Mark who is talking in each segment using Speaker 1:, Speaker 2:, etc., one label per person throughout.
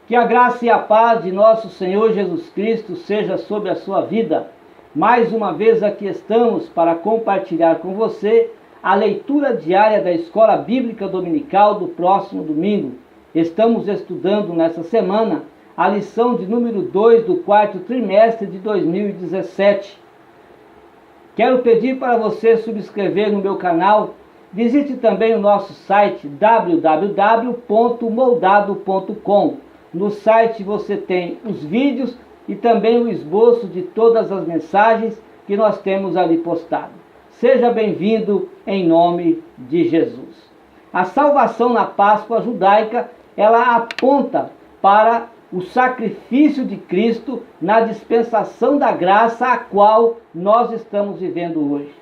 Speaker 1: Que a graça e a paz de nosso Senhor Jesus Cristo seja sobre a sua vida. Mais uma vez aqui estamos para compartilhar com você a leitura diária da Escola Bíblica Dominical do próximo domingo. Estamos estudando nessa semana a lição de número 2 do quarto trimestre de 2017. Quero pedir para você subscrever no meu canal. Visite também o nosso site www.moldado.com. No site você tem os vídeos e também o esboço de todas as mensagens que nós temos ali postado. Seja bem-vindo em nome de Jesus. A salvação na Páscoa judaica, ela aponta para o sacrifício de Cristo na dispensação da graça a qual nós estamos vivendo hoje.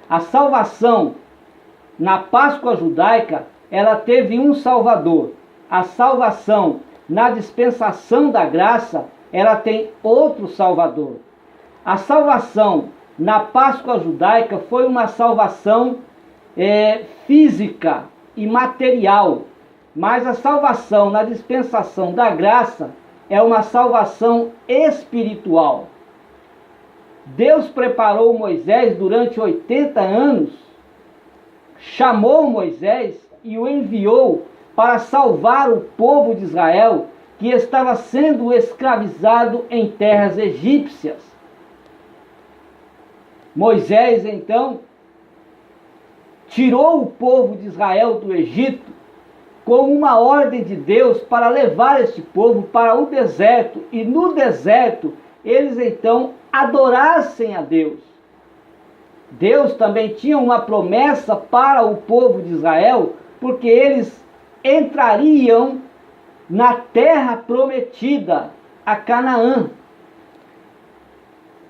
Speaker 1: A salvação na Páscoa judaica, ela teve um Salvador. A salvação na dispensação da graça, ela tem outro Salvador. A salvação na Páscoa judaica foi uma salvação física e material, mas a salvação na dispensação da graça é uma salvação espiritual. Deus preparou Moisés durante 80 anos, chamou Moisés e o enviou para salvar o povo de Israel, que estava sendo escravizado em terras egípcias. Moisés, então, tirou o povo de Israel do Egito com uma ordem de Deus para levar este povo para o deserto, e no deserto eles então adorassem a Deus. Deus também tinha uma promessa para o povo de Israel, porque eles entrariam na terra prometida, a Canaã.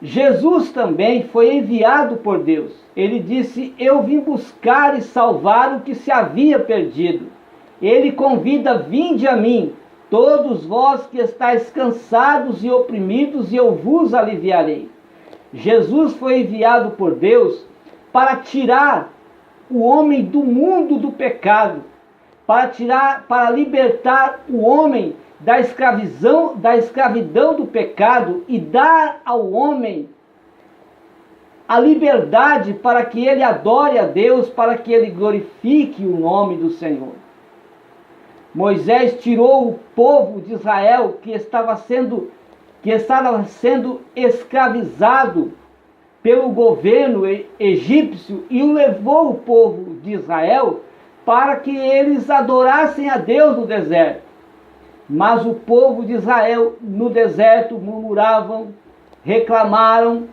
Speaker 1: Jesus também foi enviado por Deus. Ele disse: eu vim buscar e salvar o que se havia perdido. Ele convida: vinde a mim, todos vós que estáis cansados e oprimidos, e eu vos aliviarei. Jesus foi enviado por Deus para tirar o homem do mundo do pecado, para libertar o homem da escravidão do pecado e dar ao homem a liberdade para que ele adore a Deus, para que ele glorifique o nome do Senhor. Moisés tirou o povo de Israel que estava sendo escravizado pelo governo egípcio e levou o povo de Israel para que eles adorassem a Deus no deserto. Mas o povo de Israel no deserto murmuravam, reclamaram,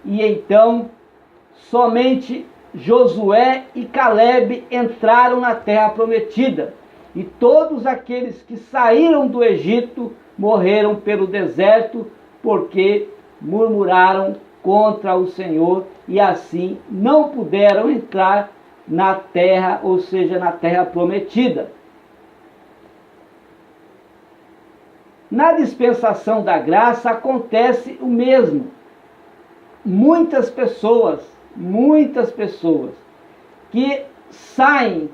Speaker 1: e então somente Josué e Caleb entraram na terra prometida. E todos aqueles que saíram do Egito morreram pelo deserto, porque murmuraram contra o Senhor e assim não puderam entrar na terra, ou seja, na terra prometida. Na dispensação da graça acontece o mesmo. Muitas pessoas que saem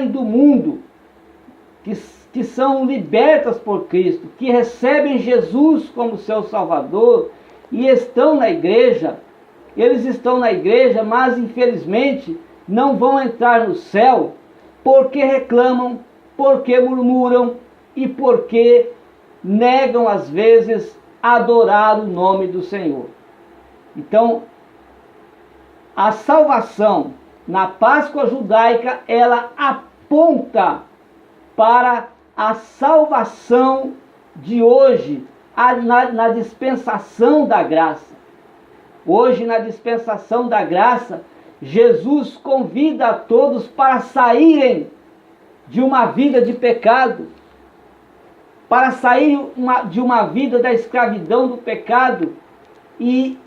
Speaker 1: do mundo, que são libertas por Cristo, que recebem Jesus como seu Salvador e estão na igreja. Eles estão na igreja, mas infelizmente não vão entrar no céu porque reclamam, porque murmuram e porque negam às vezes adorar o nome do Senhor. Então, a salvação na Páscoa judaica, ela aponta para a salvação de hoje, na dispensação da graça. Hoje, na dispensação da graça, Jesus convida a todos para saírem de uma vida de pecado, para sair de uma vida da escravidão do pecado e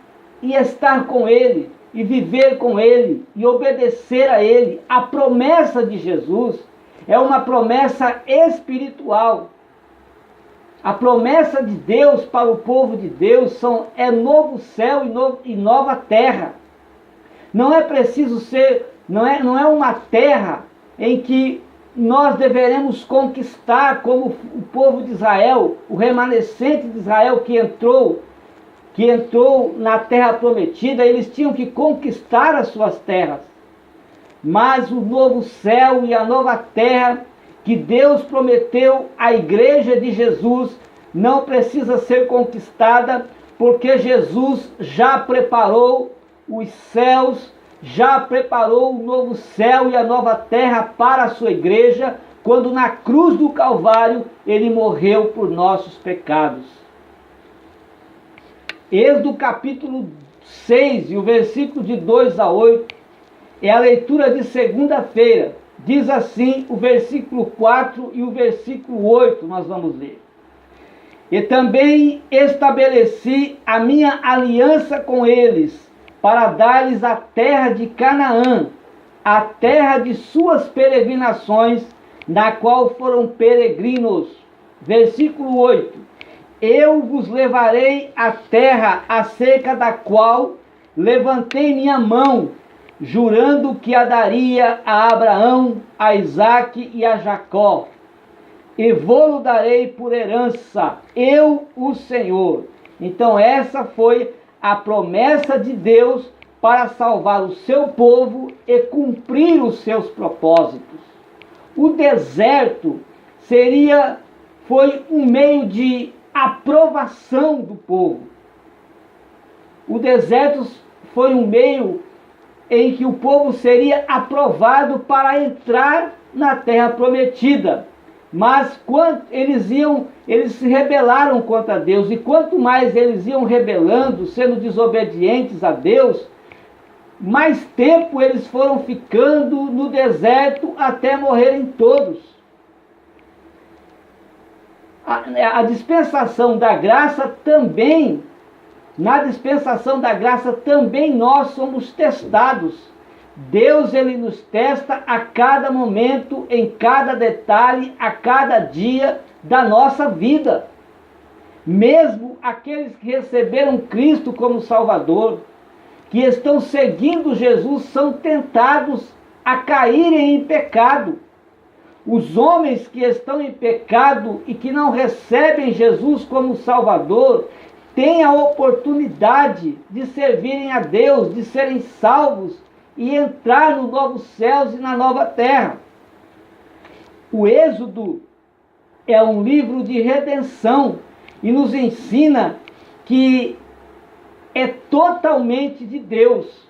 Speaker 1: estar com Ele, e viver com Ele, e obedecer a Ele. A promessa de Jesus é uma promessa espiritual. A promessa de Deus para o povo de Deus é novo céu e nova terra. Não é preciso ser, não é uma terra em que nós deveremos conquistar como o povo de Israel, o remanescente de Israel que entrou na terra prometida. Eles tinham que conquistar as suas terras. Mas o novo céu e a nova terra que Deus prometeu à igreja de Jesus não precisa ser conquistada, porque Jesus já preparou os céus, já preparou o novo céu e a nova terra para a sua igreja, quando na cruz do Calvário ele morreu por nossos pecados. Êxodo capítulo 6 e o versículo de 2 a 8 é a leitura de segunda-feira. Diz assim o versículo 4 e o versículo 8, nós vamos ler. E também estabeleci a minha aliança com eles, para dar-lhes a terra de Canaã, a terra de suas peregrinações, na qual foram peregrinos. Versículo 8. Eu vos levarei à terra acerca da qual levantei minha mão, jurando que a daria a Abraão, a Isaque e a Jacó. E vou-lo darei por herança, eu, o Senhor. Então essa foi a promessa de Deus para salvar o seu povo e cumprir os seus propósitos. O deserto foi um meio de aprovação do povo. O deserto foi um meio em que o povo seria aprovado para entrar na terra prometida. Mas quando eles se rebelaram contra Deus, e quanto mais eles iam rebelando, sendo desobedientes a Deus, mais tempo eles foram ficando no deserto até morrerem todos. A dispensação da graça também, na dispensação da graça também nós somos testados. Deus, ele nos testa a cada momento, em cada detalhe, a cada dia da nossa vida. Mesmo aqueles que receberam Cristo como Salvador, que estão seguindo Jesus, são tentados a caírem em pecado. Os homens que estão em pecado e que não recebem Jesus como Salvador, têm a oportunidade de servirem a Deus, de serem salvos e entrar nos novos céus e na nova terra. O Êxodo é um livro de redenção e nos ensina que é totalmente de Deus,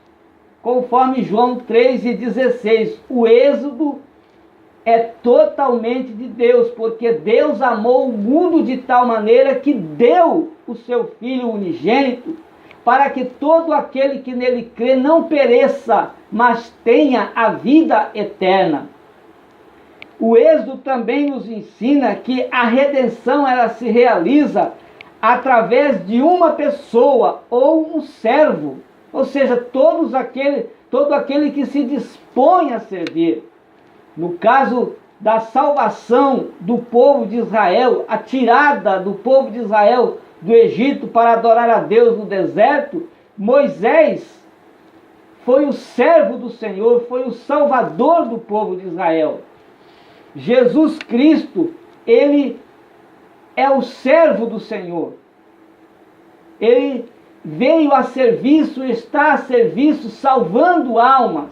Speaker 1: conforme João 3,16. O Êxodo é totalmente de Deus, porque Deus amou o mundo de tal maneira que deu o seu Filho unigênito, para que todo aquele que nele crê não pereça, mas tenha a vida eterna. O Êxodo também nos ensina que a redenção ela se realiza através de uma pessoa ou um servo, ou seja, todo aquele que se dispõe a servir. No caso da salvação do povo de Israel, a tirada do povo de Israel do Egito para adorar a Deus no deserto, Moisés foi o servo do Senhor, foi o salvador do povo de Israel. Jesus Cristo, ele é o servo do Senhor. Ele veio a serviço, está a serviço, salvando almas.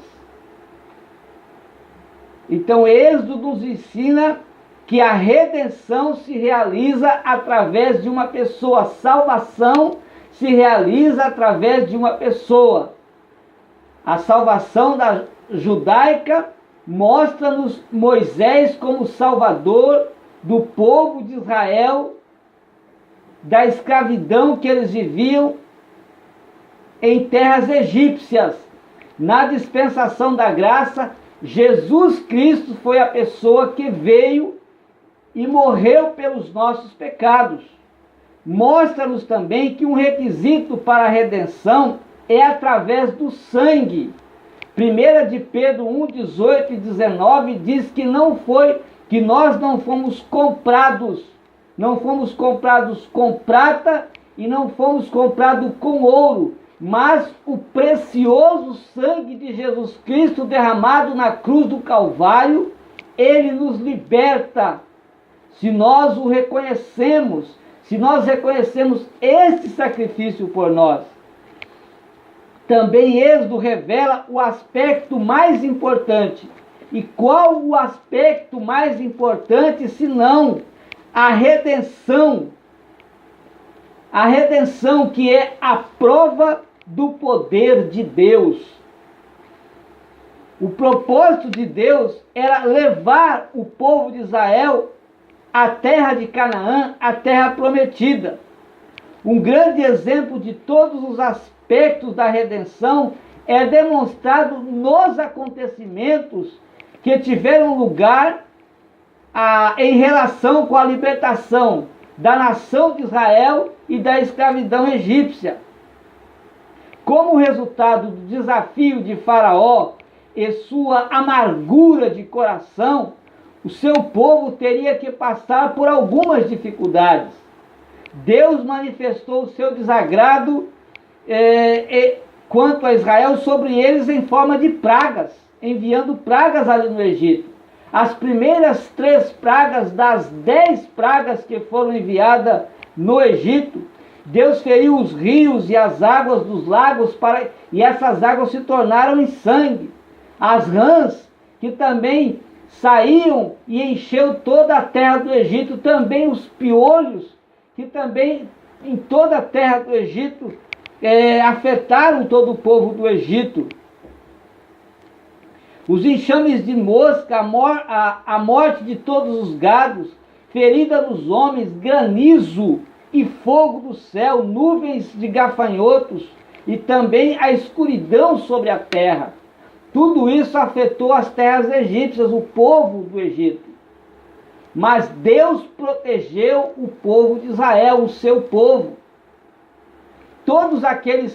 Speaker 1: Então, Êxodo nos ensina que a redenção se realiza através de uma pessoa, a salvação se realiza através de uma pessoa. A salvação da judaica mostra-nos Moisés como salvador do povo de Israel, da escravidão que eles viviam em terras egípcias. Na dispensação da graça, Jesus Cristo foi a pessoa que veio e morreu pelos nossos pecados. Mostra-nos também que um requisito para a redenção é através do sangue. 1 de Pedro 1, 18 e 19 diz que nós não fomos comprados com prata e não fomos comprados com ouro, mas o precioso sangue de Jesus Cristo derramado na cruz do Calvário, Ele nos liberta se nós o reconhecemos, se nós reconhecemos esse sacrifício por nós. Também Êxodo revela o aspecto mais importante. E qual o aspecto mais importante senão a redenção? A redenção, que é a prova do poder de Deus. O propósito de Deus era levar o povo de Israel à terra de Canaã, à terra prometida. Um grande exemplo de todos os aspectos da redenção é demonstrado nos acontecimentos que tiveram lugar em relação com a libertação da nação de Israel e da escravidão egípcia. Como resultado do desafio de Faraó e sua amargura de coração, o seu povo teria que passar por algumas dificuldades. Deus manifestou o seu desagrado quanto a Israel sobre eles em forma de pragas, enviando pragas ali no Egito. As primeiras 3 pragas das 10 pragas que foram enviadas no Egito, Deus feriu os rios e as águas dos lagos e essas águas se tornaram em sangue. As rãs que também saíam e encheu toda a terra do Egito, também os piolhos que também em toda a terra do Egito afetaram todo o povo do Egito. Os enxames de mosca, a morte de todos os gados, ferida nos homens, granizo e fogo do céu, nuvens de gafanhotos e também a escuridão sobre a terra. Tudo isso afetou as terras egípcias, o povo do Egito. Mas Deus protegeu o povo de Israel, o seu povo. Todos aqueles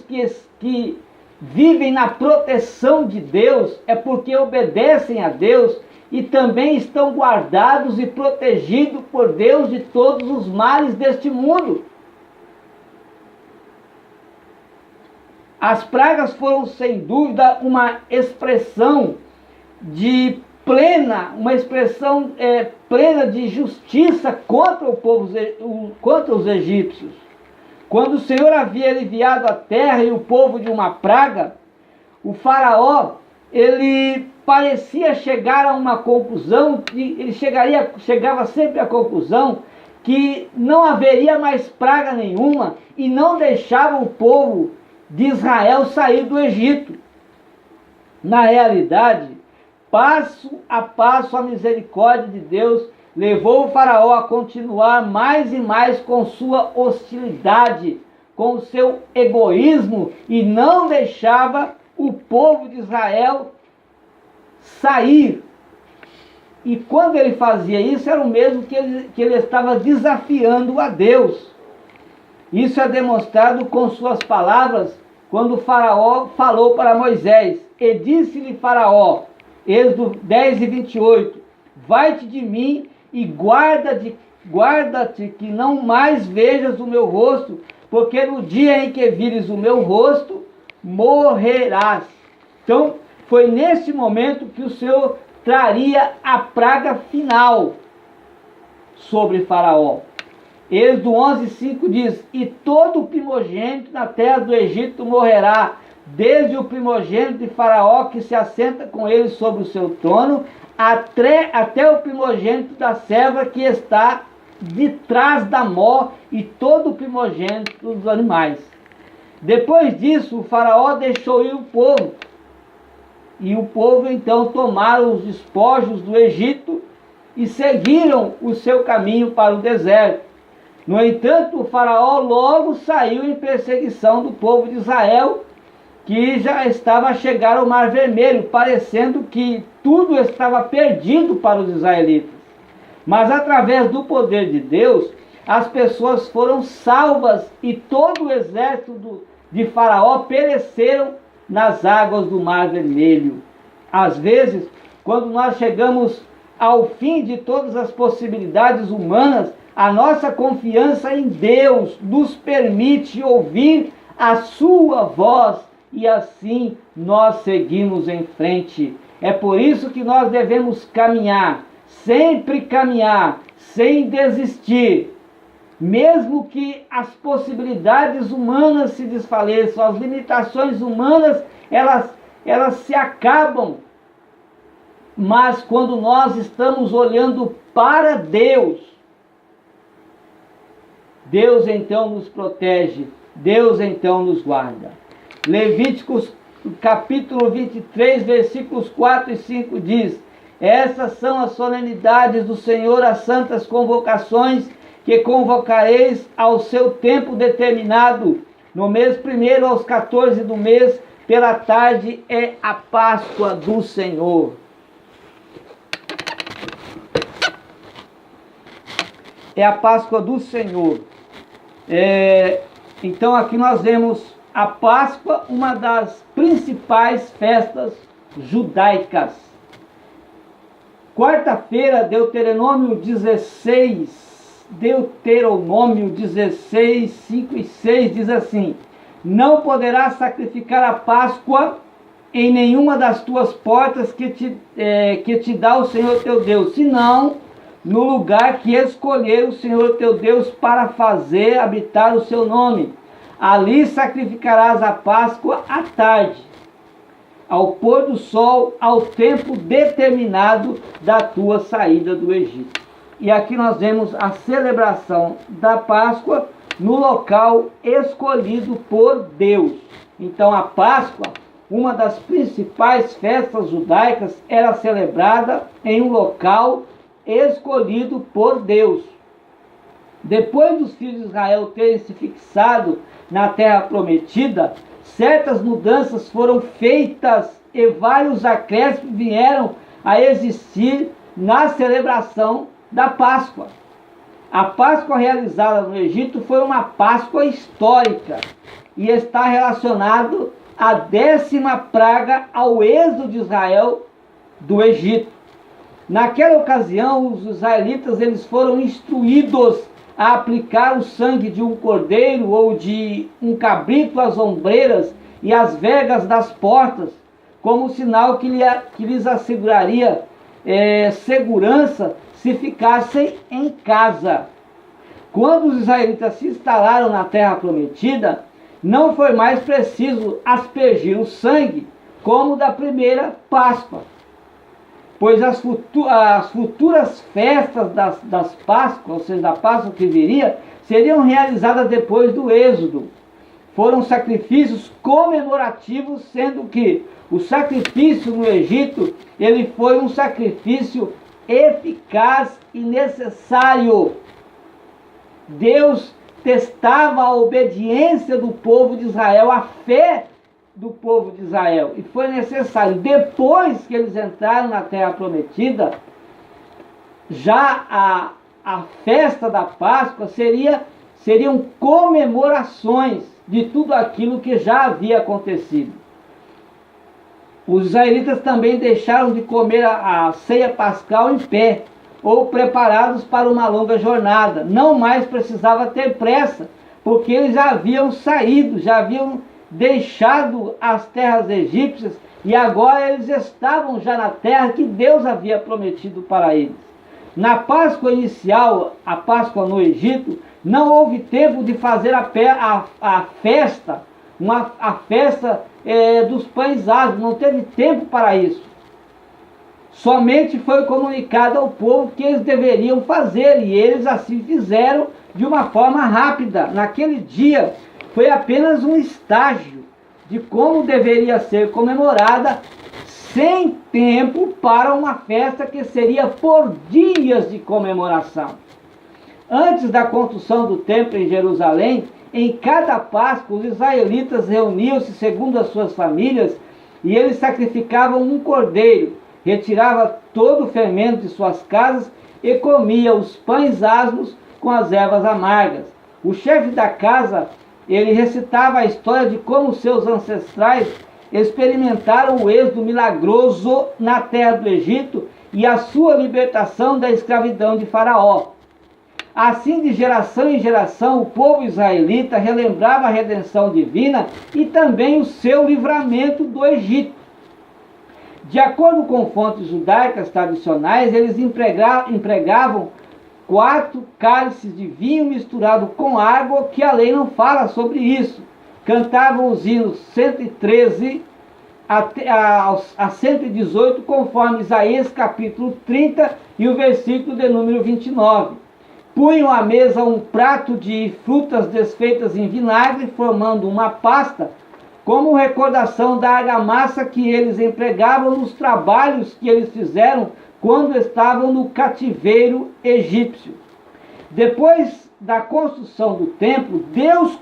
Speaker 1: que vivem na proteção de Deus é porque obedecem a Deus e também estão guardados e protegidos por Deus de todos os males deste mundo. As pragas foram sem dúvida uma expressão de plena de justiça contra o povo, contra os egípcios. Quando o Senhor havia aliviado a terra e o povo de uma praga, o faraó, ele parecia chegar a uma conclusão, ele chegava sempre à conclusão que não haveria mais praga nenhuma e não deixava o povo de Israel sair do Egito. Na realidade, passo a passo a misericórdia de Deus levou o faraó a continuar mais e mais com sua hostilidade, com o seu egoísmo, e não deixava o povo de Israel sair. E quando ele fazia isso, era o mesmo que ele estava desafiando a Deus. Isso é demonstrado com suas palavras, quando o faraó falou para Moisés, e disse-lhe Faraó, Êxodo 10 e 28, vai-te de mim e guarda-te que não mais vejas o meu rosto, porque no dia em que vires o meu rosto, morrerás. Então, foi nesse momento que o Senhor traria a praga final sobre Faraó. Êxodo 11:5 diz, e todo o primogênito na terra do Egito morrerá, desde o primogênito de Faraó que se assenta com ele sobre o seu trono, até o primogênito da serva que está de trás da mó, e todo o primogênito dos animais. Depois disso, o faraó deixou ir o povo, e o povo então tomaram os despojos do Egito e seguiram o seu caminho para o deserto. No entanto, o faraó logo saiu em perseguição do povo de Israel, que já estava a chegar ao Mar Vermelho, parecendo que tudo estava perdido para os israelitas. Mas através do poder de Deus, as pessoas foram salvas e todo o exército de Faraó pereceram nas águas do Mar Vermelho. Às vezes, quando nós chegamos ao fim de todas as possibilidades humanas, a nossa confiança em Deus nos permite ouvir a sua voz e assim nós seguimos em frente. É por isso que nós devemos caminhar sempre caminhar, sem desistir, mesmo que as possibilidades humanas se desfaleçam, as limitações humanas, elas se acabam. Mas quando nós estamos olhando para Deus, Deus então nos protege, Deus então nos guarda. Levíticos capítulo 23, versículos 4 e 5 diz: essas são as solenidades do Senhor, as santas convocações que convocareis ao seu tempo determinado. No mês primeiro, aos 14 do mês, pela tarde, é a Páscoa do Senhor. É a Páscoa do Senhor. Então aqui nós vemos a Páscoa, uma das principais festas judaicas. Quarta-feira, Deuteronômio 16, 5 e 6 diz assim: não poderás sacrificar a Páscoa em nenhuma das tuas portas que te dá o Senhor teu Deus, senão no lugar que escolher o Senhor teu Deus para fazer habitar o seu nome. Ali sacrificarás a Páscoa à tarde, ao pôr do sol, ao tempo determinado da tua saída do Egito. E aqui nós vemos a celebração da Páscoa no local escolhido por Deus. Então a Páscoa, uma das principais festas judaicas, era celebrada em um local escolhido por Deus. Depois dos filhos de Israel terem se fixado na terra prometida, certas mudanças foram feitas e vários acréscimos vieram a existir na celebração da Páscoa. A Páscoa realizada no Egito foi uma Páscoa histórica e está relacionado à 10ª praga ao êxodo de Israel do Egito. Naquela ocasião, os israelitas eles foram instruídos a aplicar o sangue de um cordeiro ou de um cabrito às ombreiras e às vergas das portas, como sinal que lhes asseguraria segurança se ficassem em casa. Quando os israelitas se instalaram na terra prometida, não foi mais preciso aspergir o sangue como da primeira Páscoa, pois as futuras festas das Páscoas, ou seja, da Páscoa que viria, seriam realizadas depois do Êxodo. Foram sacrifícios comemorativos, sendo que o sacrifício no Egito, ele foi um sacrifício eficaz e necessário. Deus testava a obediência do povo de Israel, a fé do povo de Israel, e foi necessário. Depois que eles entraram na terra prometida, já a festa da Páscoa seriam comemorações de tudo aquilo que já havia acontecido. Os israelitas também deixaram de comer a ceia pascal em pé, ou preparados para uma longa jornada. Não mais precisava ter pressa, porque eles já haviam saído, já haviam deixado as terras egípcias, e agora eles estavam já na terra que Deus havia prometido para eles. Na Páscoa inicial, a Páscoa no Egito, não houve tempo de fazer a festa, a festa dos pães asmos, não teve tempo para isso. Somente foi comunicado ao povo que eles deveriam fazer, e eles assim fizeram de uma forma rápida. Naquele dia foi apenas um estágio de como deveria ser comemorada, sem tempo para uma festa que seria por dias de comemoração. Antes da construção do templo em Jerusalém, em cada Páscoa os israelitas reuniam-se segundo as suas famílias, e eles sacrificavam um cordeiro, retirava todo o fermento de suas casas e comia os pães asmos com as ervas amargas. O chefe da casa, ele recitava a história de como seus ancestrais experimentaram o êxodo milagroso na terra do Egito e a sua libertação da escravidão de Faraó. Assim, de geração em geração, o povo israelita relembrava a redenção divina e também o seu livramento do Egito. De acordo com fontes judaicas tradicionais, eles empregavam 4 cálices de vinho misturado com água, que a lei não fala sobre isso. Cantavam os hinos 113 a 118, conforme Isaías capítulo 30 e o versículo de número 29. Punham à mesa um prato de frutas desfeitas em vinagre, formando uma pasta, como recordação da argamassa que eles empregavam nos trabalhos que eles fizeram quando estavam no cativeiro egípcio. Depois da construção do templo, Deus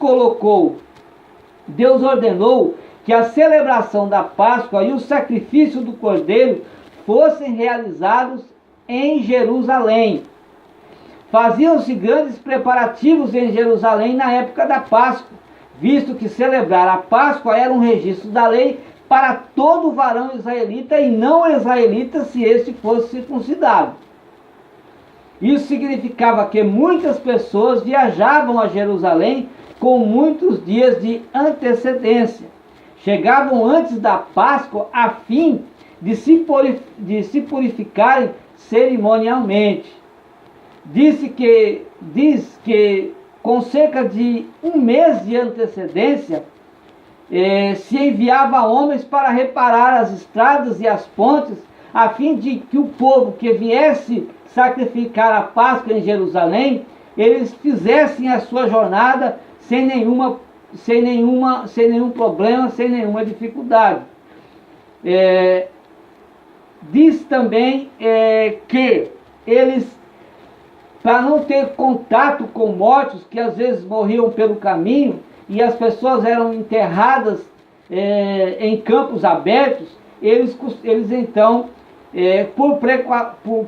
Speaker 1: ordenou que a celebração da Páscoa e o sacrifício do Cordeiro fossem realizados em Jerusalém. Faziam-se grandes preparativos em Jerusalém na época da Páscoa, visto que celebrar a Páscoa era um registro da lei para todo varão israelita e não israelita, se este fosse circuncidado. Isso significava que muitas pessoas viajavam a Jerusalém com muitos dias de antecedência. Chegavam antes da Páscoa a fim de se purificarem cerimonialmente. Diz que com cerca de um mês de antecedência, se enviava homens para reparar as estradas e as pontes, a fim de que o povo que viesse sacrificar a Páscoa em Jerusalém, eles fizessem a sua jornada sem nenhum problema, sem nenhuma dificuldade. Diz também que eles, para não ter contato com mortos, que às vezes morriam pelo caminho, e as pessoas eram enterradas em campos abertos, eles então, por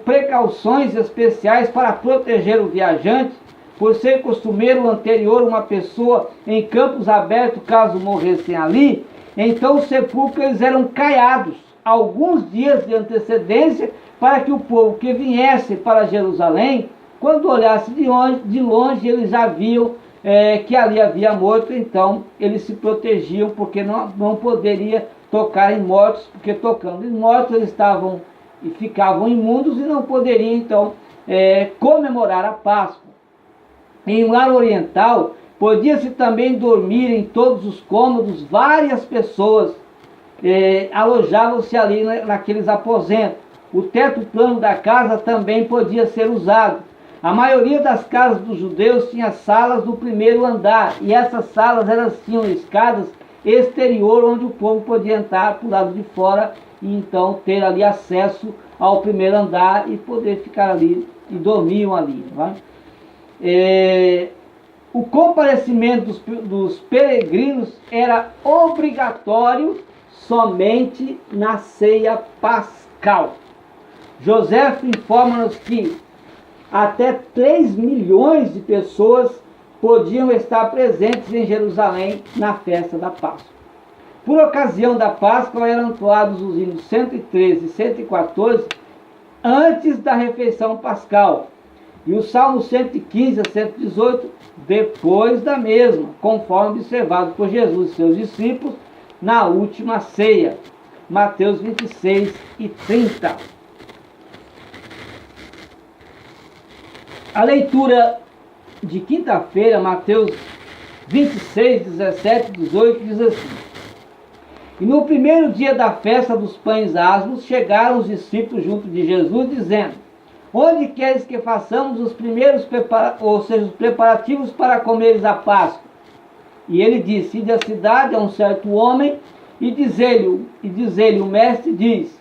Speaker 1: precauções especiais para proteger o viajante, por ser costumeiro anterior uma pessoa em campos abertos, caso morressem ali, então os sepulcros eram caiados alguns dias de antecedência, para que o povo que viesse para Jerusalém, quando olhasse de longe, eles já viam que ali havia morto, então eles se protegiam, porque não poderia tocar em mortos, porque tocando em mortos eles ficavam imundos e não poderiam então comemorar a Páscoa. Em um lar oriental, podia-se também dormir em todos os cômodos, várias pessoas alojavam-se ali naqueles aposentos. O teto plano da casa também podia ser usado. A maioria das casas dos judeus tinha salas no primeiro andar, e essas salas tinham escadas exterior, onde o povo podia entrar por lado de fora e então ter ali acesso ao primeiro andar e poder ficar ali, e dormiam ali. O comparecimento dos peregrinos era obrigatório somente na ceia pascal. José informa-nos que até 3 milhões de pessoas podiam estar presentes em Jerusalém na festa da Páscoa. Por ocasião da Páscoa eram entoados os hinos 113 e 114 antes da refeição pascal, e o Salmo 115 a 118 depois da mesma, conforme observado por Jesus e seus discípulos na última ceia. Mateus 26 e 30. A leitura de quinta-feira, Mateus 26, 17 e 18, diz assim: E no primeiro dia da festa dos pães asmos, chegaram os discípulos junto de Jesus, dizendo: Onde queres que façamos os primeiros os preparativos para comeres a Páscoa? E ele disse: Ide à cidade a um certo homem, e diz-lhe, o mestre diz: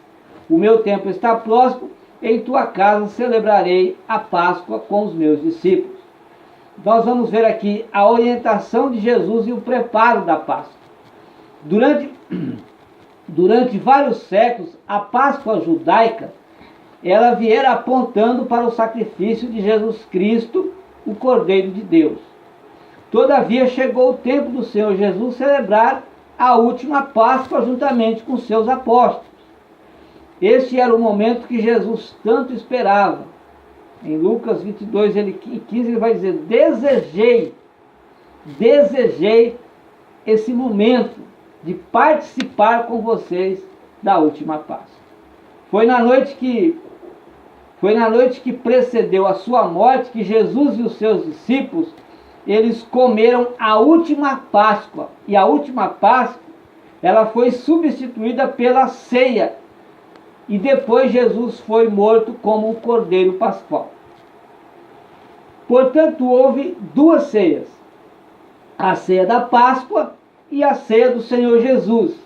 Speaker 1: O meu tempo está próximo, em tua casa celebrarei a Páscoa com os meus discípulos. Nós vamos ver aqui a orientação de Jesus e o preparo da Páscoa. Durante vários séculos, a Páscoa judaica, ela viera apontando para o sacrifício de Jesus Cristo, o Cordeiro de Deus. Todavia, chegou o tempo do Senhor Jesus celebrar a última Páscoa juntamente com seus apóstolos. Este era o momento que Jesus tanto esperava. Em Lucas 22, 15, ele vai dizer: desejei esse momento de participar com vocês da última Páscoa. Foi na noite que precedeu a sua morte que Jesus e os seus discípulos, eles comeram a última Páscoa. E a última Páscoa, ela foi substituída pela ceia. E depois Jesus foi morto como um cordeiro pascual. Portanto, houve duas ceias. A ceia da Páscoa e a ceia do Senhor Jesus.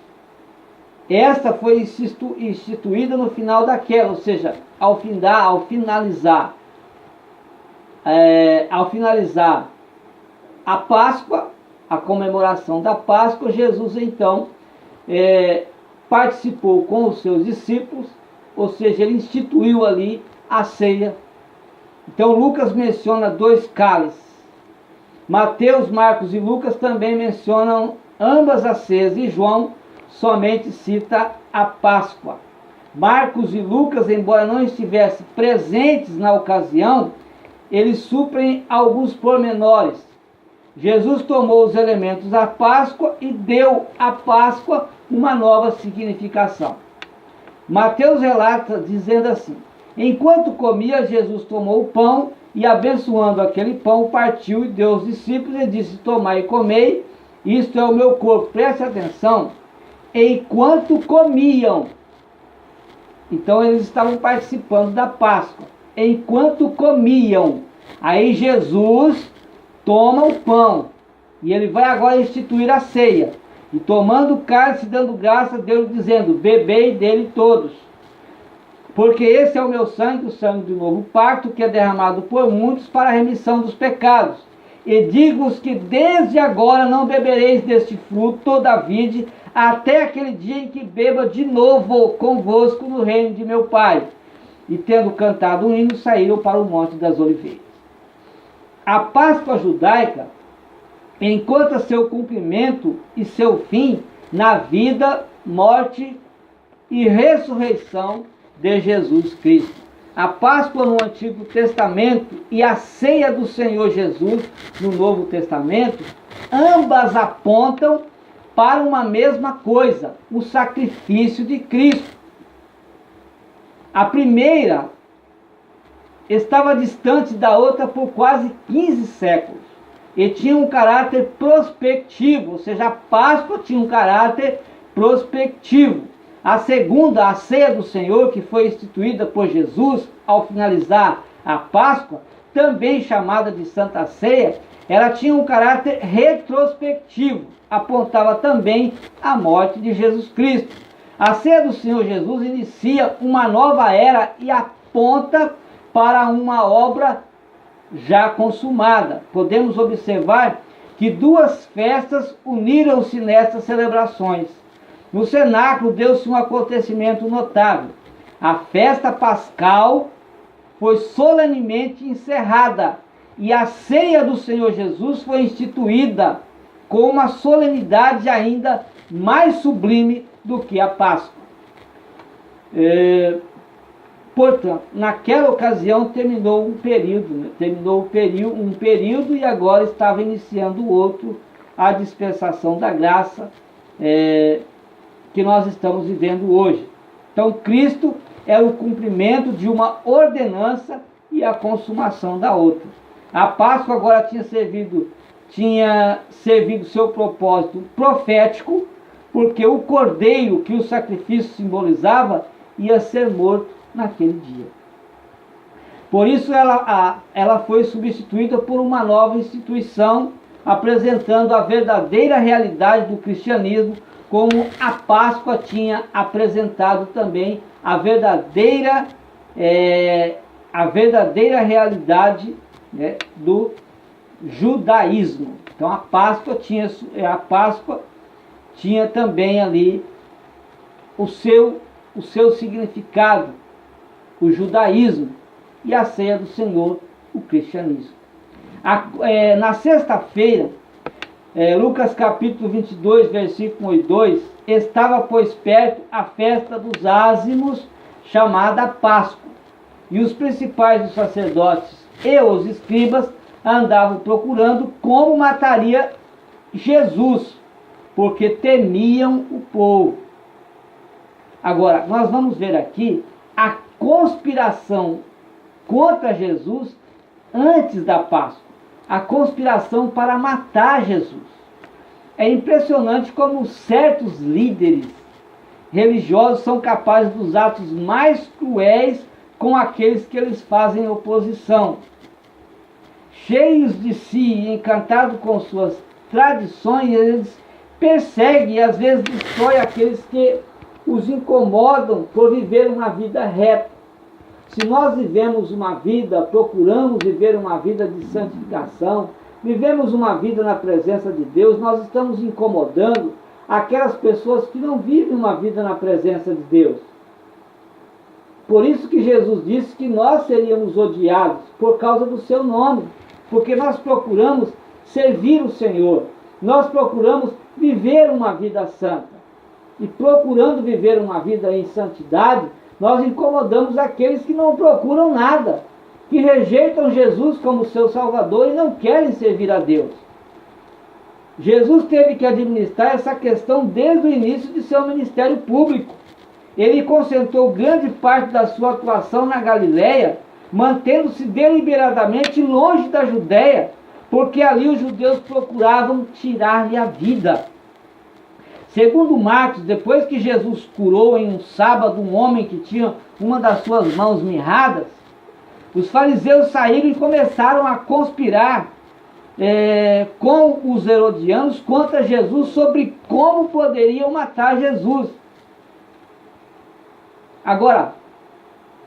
Speaker 1: Esta foi instituída no final daquela, ou seja, ao finalizar a Páscoa, a comemoração da Páscoa, Jesus então participou com os seus discípulos, ou seja, ele instituiu ali a ceia. Então Lucas menciona 2 cálices. Mateus, Marcos e Lucas também mencionam ambas as ceias, e João somente cita a Páscoa. Marcos e Lucas, embora não estivessem presentes na ocasião, eles suprem alguns pormenores. Jesus tomou os elementos da Páscoa e deu à Páscoa uma nova significação. Mateus relata dizendo assim: enquanto comia, Jesus tomou o pão e, abençoando aquele pão, partiu e deu aos discípulos e disse: tomai e comei, isto é o meu corpo. Preste atenção, enquanto comiam. Então eles estavam participando da Páscoa. Enquanto comiam, aí Jesus toma o pão e ele vai agora instituir a ceia. E tomando o cálice, dando graça, Deus dizendo: bebei dele todos, porque esse é o meu sangue, o sangue do novo pacto, que é derramado por muitos para a remissão dos pecados. E digo-vos que desde agora não bebereis deste fruto da vide, até aquele dia em que beba de novo convosco no reino de meu Pai. E tendo cantado um hino, saíram para o Monte das Oliveiras. A Páscoa judaica encontra seu cumprimento e seu fim na vida, morte e ressurreição de Jesus Cristo. A Páscoa no Antigo Testamento e a ceia do Senhor Jesus no Novo Testamento, ambas apontam para uma mesma coisa: o sacrifício de Cristo. A primeira estava distante da outra por quase 15 séculos e tinha um caráter prospectivo, ou seja, a Páscoa tinha um caráter prospectivo. A segunda, a ceia do Senhor, que foi instituída por Jesus ao finalizar a Páscoa, também chamada de Santa Ceia, ela tinha um caráter retrospectivo, apontava também a morte de Jesus Cristo. A ceia do Senhor Jesus inicia uma nova era e aponta para uma obra já consumada. Podemos observar que duas festas uniram-se nessas celebrações. No cenáculo deu-se um acontecimento notável. A festa pascal foi solenemente encerrada e a ceia do Senhor Jesus foi instituída com uma solenidade ainda mais sublime do que a Páscoa. Portanto, naquela ocasião terminou um período, um período e agora estava iniciando outro, a dispensação da graça que nós estamos vivendo hoje. Então, Cristo era o cumprimento de uma ordenança e a consumação da outra. A Páscoa agora tinha servido seu propósito profético, porque o cordeiro que o sacrifício simbolizava ia ser morto naquele dia. Por isso ela foi substituída por uma nova instituição, apresentando a verdadeira realidade do cristianismo, como a Páscoa tinha apresentado também a verdadeira realidade, né, do judaísmo. Então a Páscoa tinha também ali o seu significado, o judaísmo, e a ceia do Senhor, o cristianismo. Na sexta-feira, Lucas capítulo 22, versículo 1 e 2, estava, pois, perto a festa dos ázimos, chamada Páscoa, e os principais dos sacerdotes e os escribas andavam procurando como mataria Jesus, porque temiam o povo. Agora, nós vamos ver aqui a conspiração contra Jesus antes da Páscoa. A conspiração para matar Jesus. É impressionante como certos líderes religiosos são capazes dos atos mais cruéis com aqueles que eles fazem oposição. Cheios de si e encantados com suas tradições, eles perseguem e às vezes destroem aqueles que os incomodam por viver uma vida reta. Se nós vivemos uma vida, procuramos viver uma vida de santificação, vivemos uma vida na presença de Deus, nós estamos incomodando aquelas pessoas que não vivem uma vida na presença de Deus. Por isso que Jesus disse que nós seríamos odiados por causa do seu nome, porque nós procuramos servir o Senhor, nós procuramos viver uma vida santa. E procurando viver uma vida em santidade, nós incomodamos aqueles que não procuram nada, que rejeitam Jesus como seu Salvador e não querem servir a Deus. Jesus teve que administrar essa questão desde o início de seu ministério público. Ele concentrou grande parte da sua atuação na Galileia, mantendo-se deliberadamente longe da Judéia, porque ali os judeus procuravam tirar-lhe a vida. Segundo Marcos, depois que Jesus curou em um sábado um homem que tinha uma das suas mãos mirradas, os fariseus saíram e começaram a conspirar com os herodianos contra Jesus sobre como poderiam matar Jesus. Agora,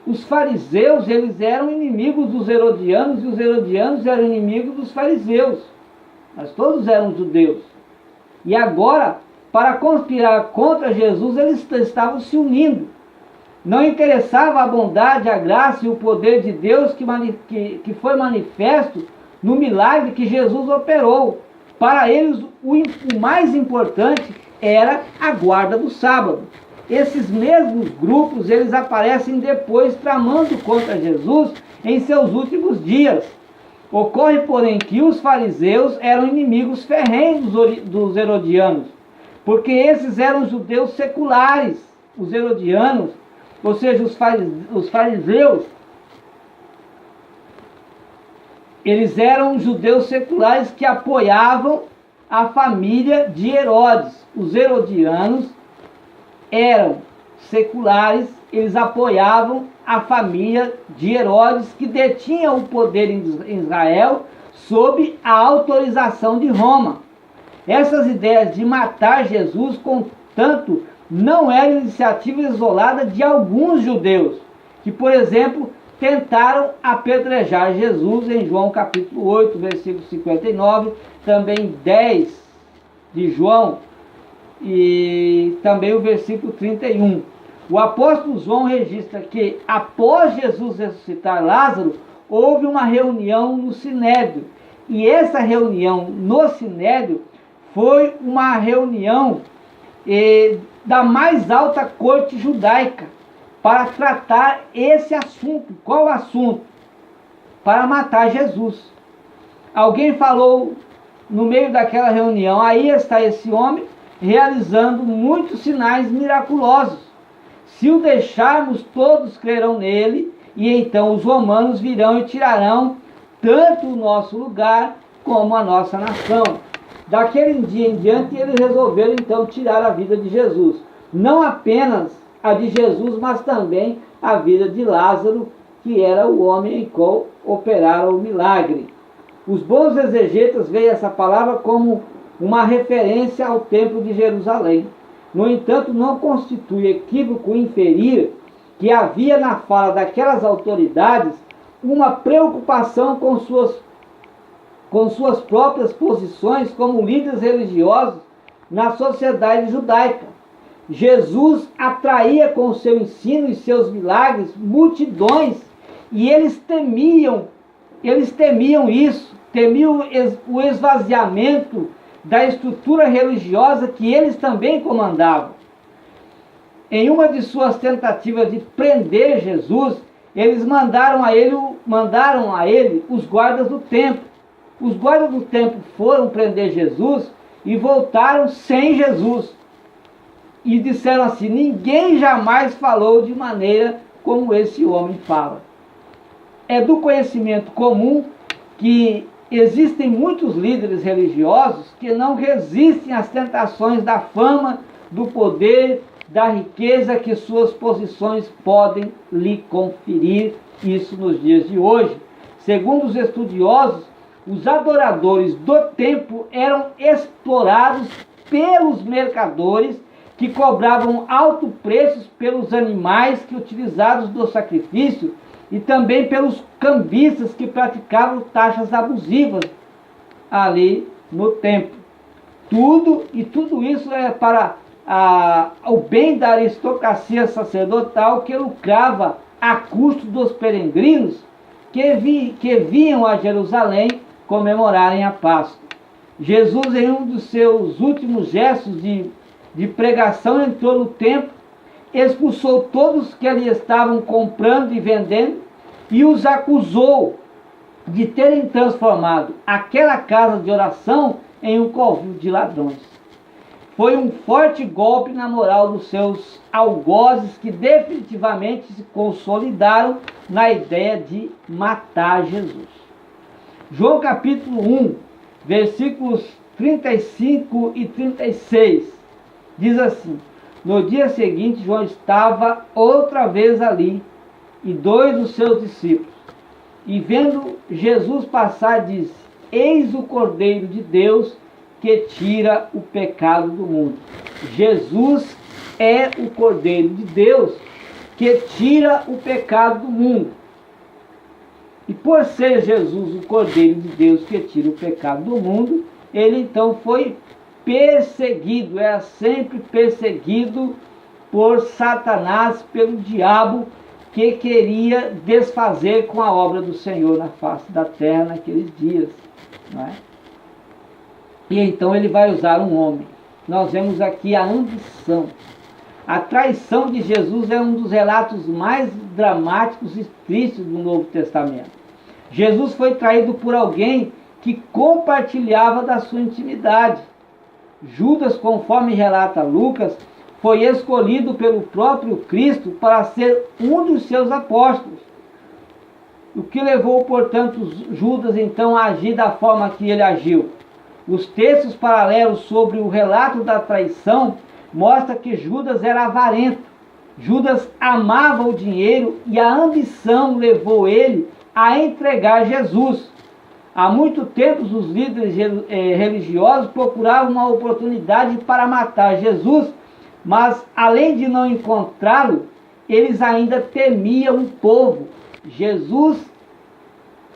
Speaker 1: os fariseus, eles eram inimigos dos herodianos e os herodianos eram inimigos dos fariseus. Mas todos eram judeus. E agora, para conspirar contra Jesus, eles estavam se unindo. Não interessava a bondade, a graça e o poder de Deus que foi manifesto no milagre que Jesus operou. Para eles, o mais importante era a guarda do sábado. Esses mesmos grupos, eles aparecem depois tramando contra Jesus em seus últimos dias. Ocorre, porém, que os fariseus eram inimigos ferrenhos dos herodianos, porque esses eram judeus seculares. Os herodianos, ou seja, os fariseus, eles eram judeus seculares que apoiavam a família de Herodes. Os herodianos eram seculares, eles apoiavam a família de Herodes, que detinha o poder em Israel sob a autorização de Roma. Essas ideias de matar Jesus, contanto, não eram iniciativa isolada de alguns judeus, que, por exemplo, tentaram apedrejar Jesus em João capítulo 8, versículo 59, também 10 de João e também o versículo 31. O apóstolo João registra que, após Jesus ressuscitar Lázaro, houve uma reunião no Sinédrio. E essa reunião no Sinédrio foi uma reunião da mais alta corte judaica para tratar esse assunto. Qual assunto? Para matar Jesus. Alguém falou no meio daquela reunião: aí está esse homem realizando muitos sinais miraculosos. Se o deixarmos, todos crerão nele, e então os romanos virão e tirarão tanto o nosso lugar como a nossa nação. Daquele dia em diante, eles resolveram então tirar a vida de Jesus. Não apenas a de Jesus, mas também a vida de Lázaro, que era o homem em qual operaram o milagre. Os bons exegetas veem essa palavra como uma referência ao templo de Jerusalém. No entanto, não constitui equívoco inferir que havia na fala daquelas autoridades uma preocupação com suas próprias posições como líderes religiosos na sociedade judaica. Jesus atraía com seu ensino e seus milagres multidões, e eles temiam isso, temiam o esvaziamento da estrutura religiosa que eles também comandavam. Em uma de suas tentativas de prender Jesus, eles mandaram a ele os guardas do templo. Os guardas do templo foram prender Jesus e voltaram sem Jesus. E disseram assim: ninguém jamais falou de maneira como esse homem fala. É do conhecimento comum que existem muitos líderes religiosos que não resistem às tentações da fama, do poder, da riqueza que suas posições podem lhe conferir, isso nos dias de hoje. Segundo os estudiosos, os adoradores do templo eram explorados pelos mercadores que cobravam altos preços pelos animais que utilizados no sacrifício e também pelos cambistas que praticavam taxas abusivas ali no templo. Tudo isso é para o bem da aristocracia sacerdotal que lucrava a custo dos peregrinos que vinham a Jerusalém comemorarem a Páscoa. Jesus, em um dos seus últimos gestos de pregação, entrou no templo, expulsou todos que ali estavam comprando e vendendo e os acusou de terem transformado aquela casa de oração em um covil de ladrões. Foi um forte golpe na moral dos seus algozes que definitivamente se consolidaram na ideia de matar Jesus. João capítulo 1, versículos 35 e 36, diz assim: no dia seguinte, João estava outra vez ali, e dois dos seus discípulos. E vendo Jesus passar, disse: eis o Cordeiro de Deus que tira o pecado do mundo. Jesus é o Cordeiro de Deus que tira o pecado do mundo. E por ser Jesus o Cordeiro de Deus que tira o pecado do mundo, ele então foi perseguido, era sempre perseguido por Satanás, pelo diabo, que queria desfazer com a obra do Senhor na face da terra naqueles dias, não é? E então ele vai usar um homem. Nós vemos aqui a ambição. A traição de Jesus é um dos relatos mais dramáticos e tristes do Novo Testamento. Jesus foi traído por alguém que compartilhava da sua intimidade. Judas, conforme relata Lucas, foi escolhido pelo próprio Cristo para ser um dos seus apóstolos. O que levou, portanto, Judas então a agir da forma que ele agiu? Os textos paralelos sobre o relato da traição mostram que Judas era avarento. Judas amava o dinheiro e a ambição levou ele a entregar Jesus. Há muito tempo os líderes religiosos procuravam uma oportunidade para matar Jesus, mas além de não encontrá-lo, eles ainda temiam o povo. Jesus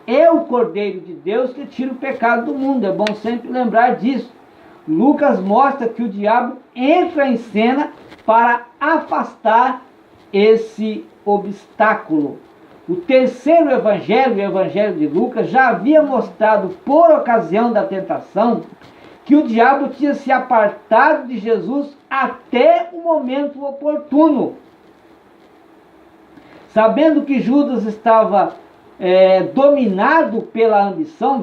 Speaker 1: é o Cordeiro de Deus que tira o pecado do mundo. É bom sempre lembrar disso. Lucas mostra que o diabo entra em cena para afastar esse obstáculo. O terceiro evangelho, o evangelho de Lucas, já havia mostrado, por ocasião da tentação, que o diabo tinha se apartado de Jesus até o momento oportuno. Sabendo que Judas estava dominado pela ambição,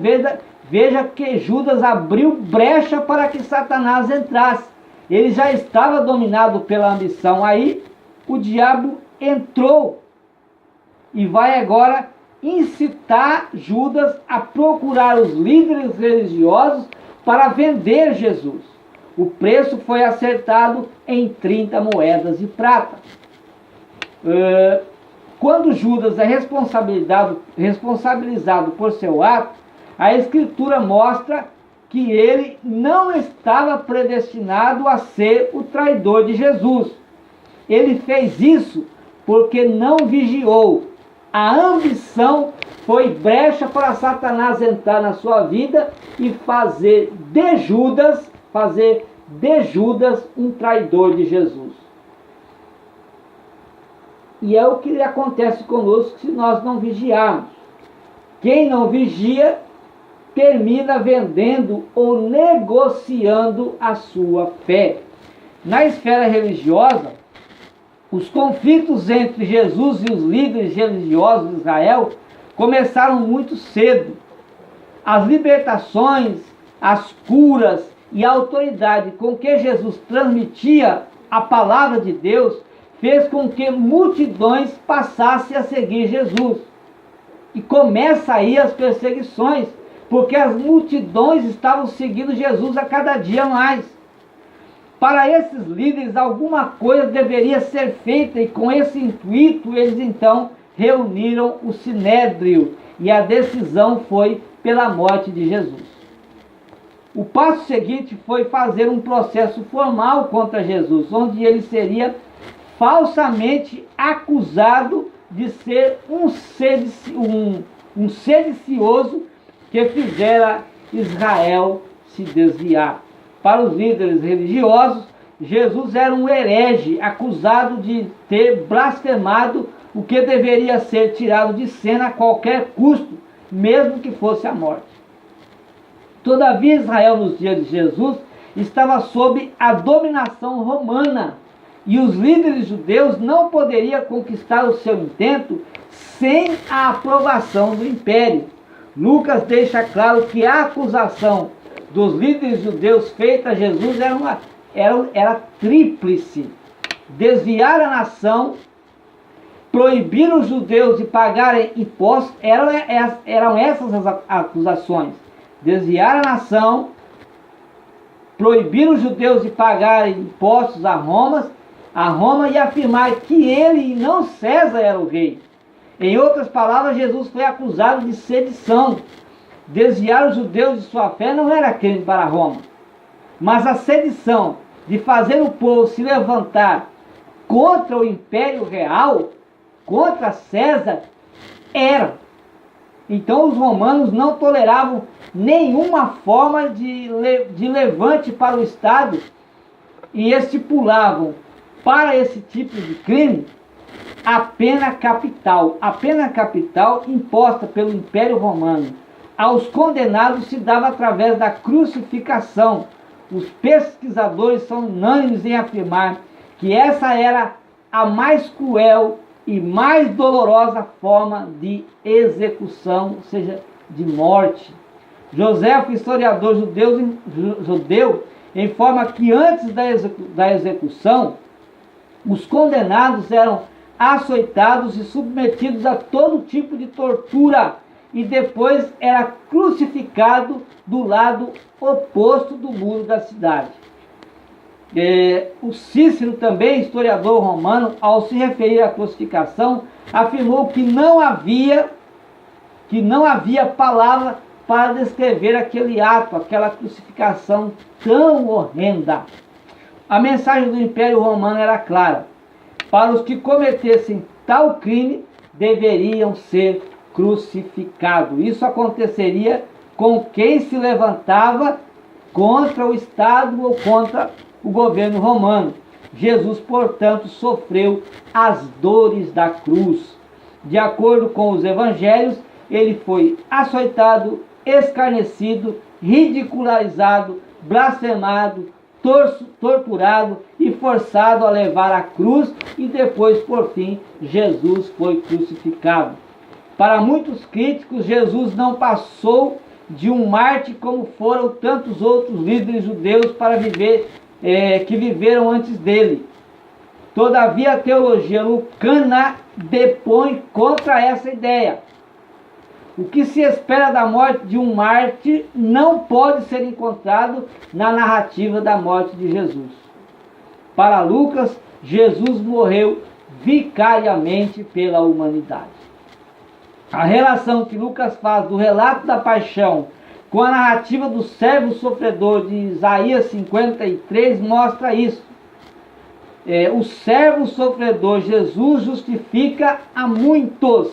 Speaker 1: veja que Judas abriu brecha para que Satanás entrasse. Ele já estava dominado pela ambição. Aí o diabo entrou e vai agora incitar Judas a procurar os líderes religiosos para vender Jesus. O preço foi acertado em 30 moedas de prata. Quando Judas é responsabilizado por seu ato, a Escritura mostra que ele não estava predestinado a ser o traidor de Jesus. Ele fez isso porque não vigiou. A ambição foi brecha para Satanás entrar na sua vida e fazer de Judas um traidor de Jesus. E é o que acontece conosco se nós não vigiarmos. Quem não vigia termina vendendo ou negociando a sua fé. Na esfera religiosa, os conflitos entre Jesus e os líderes religiosos de Israel começaram muito cedo. As libertações, as curas e a autoridade com que Jesus transmitia a palavra de Deus fez com que multidões passassem a seguir Jesus. E começa aí as perseguições, porque as multidões estavam seguindo Jesus a cada dia mais. Para esses líderes, alguma coisa deveria ser feita, e com esse intuito, eles então reuniram o Sinédrio, e a decisão foi pela morte de Jesus. O passo seguinte foi fazer um processo formal contra Jesus, onde ele seria falsamente acusado de ser um sedicioso que fizera Israel se desviar. Para os líderes religiosos, Jesus era um herege, acusado de ter blasfemado o que deveria ser tirado de cena a qualquer custo, mesmo que fosse a morte. Todavia, Israel, nos dias de Jesus, estava sob a dominação romana, e os líderes judeus não poderiam conquistar o seu intento sem a aprovação do império. Lucas deixa claro que a acusação dos líderes judeus feita a Jesus era tríplice: desviar a nação, proibir os judeus de pagarem impostos. Eram essas as acusações: desviar a nação, proibir os judeus de pagarem impostos a Roma e afirmar que ele e não César era o rei. Em outras palavras, Jesus foi acusado de sedição. Desviar os judeus de sua fé não era crime para Roma, mas a sedição de fazer o povo se levantar contra o império real, contra César, era. Então os romanos não toleravam nenhuma forma de levante para o Estado, e estipulavam para esse tipo de crime a pena capital. A pena capital imposta pelo Império Romano aos condenados se dava através da crucificação. Os pesquisadores são unânimes em afirmar que essa era a mais cruel e mais dolorosa forma de execução, ou seja, de morte. Joséfo, historiador judeu, informa que antes da execução, os condenados eram açoitados e submetidos a todo tipo de tortura, e depois era crucificado do lado oposto do muro da cidade. O Cícero, também historiador romano, ao se referir à crucificação, afirmou que não havia palavra para descrever aquele ato, aquela crucificação tão horrenda. A mensagem do Império Romano era clara: para os que cometessem tal crime, deveriam ser crucificados. Isso aconteceria com quem se levantava contra o Estado ou contra o governo romano. Jesus, portanto, sofreu as dores da cruz. De acordo com os evangelhos, ele foi açoitado, escarnecido, ridicularizado, blasfemado, torturado e forçado a levar a cruz, e depois, por fim, Jesus foi crucificado. Para muitos críticos, Jesus não passou de um mártir como foram tantos outros líderes judeus que viveram antes dele. Todavia, a teologia lucana depõe contra essa ideia. O que se espera da morte de um mártir não pode ser encontrado na narrativa da morte de Jesus. Para Lucas, Jesus morreu vicariamente pela humanidade. A relação que Lucas faz do relato da paixão com a narrativa do servo sofredor de Isaías 53 mostra isso. O servo sofredor Jesus justifica a muitos.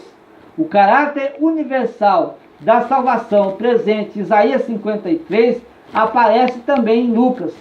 Speaker 1: O caráter universal da salvação presente em Isaías 53 aparece também em Lucas.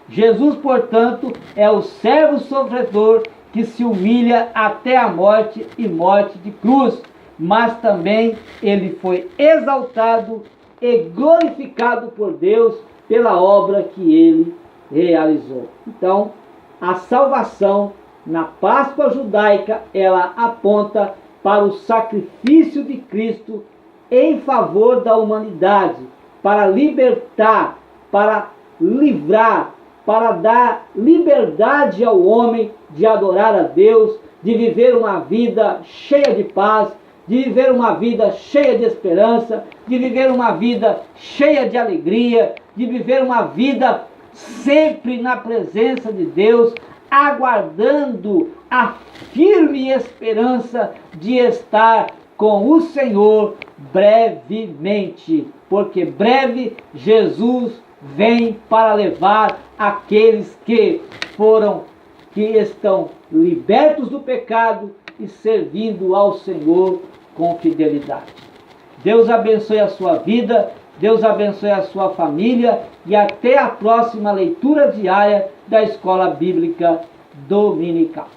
Speaker 1: Jesus, portanto, é o servo sofredor que se humilha até a morte e morte de cruz, mas também ele foi exaltado e glorificado por Deus pela obra que ele realizou. Então, a salvação na Páscoa judaica, ela aponta para o sacrifício de Cristo em favor da humanidade, para libertar, para livrar, para dar liberdade ao homem de adorar a Deus, de viver uma vida cheia de paz, de viver uma vida cheia de esperança, de viver uma vida cheia de alegria, de viver uma vida sempre na presença de Deus, aguardando a firme esperança de estar com o Senhor brevemente, porque breve Jesus vem para levar aqueles que estão libertos do pecado e servindo ao Senhor com fidelidade. Deus abençoe a sua vida, Deus abençoe a sua família e até a próxima leitura diária da Escola Bíblica Dominical.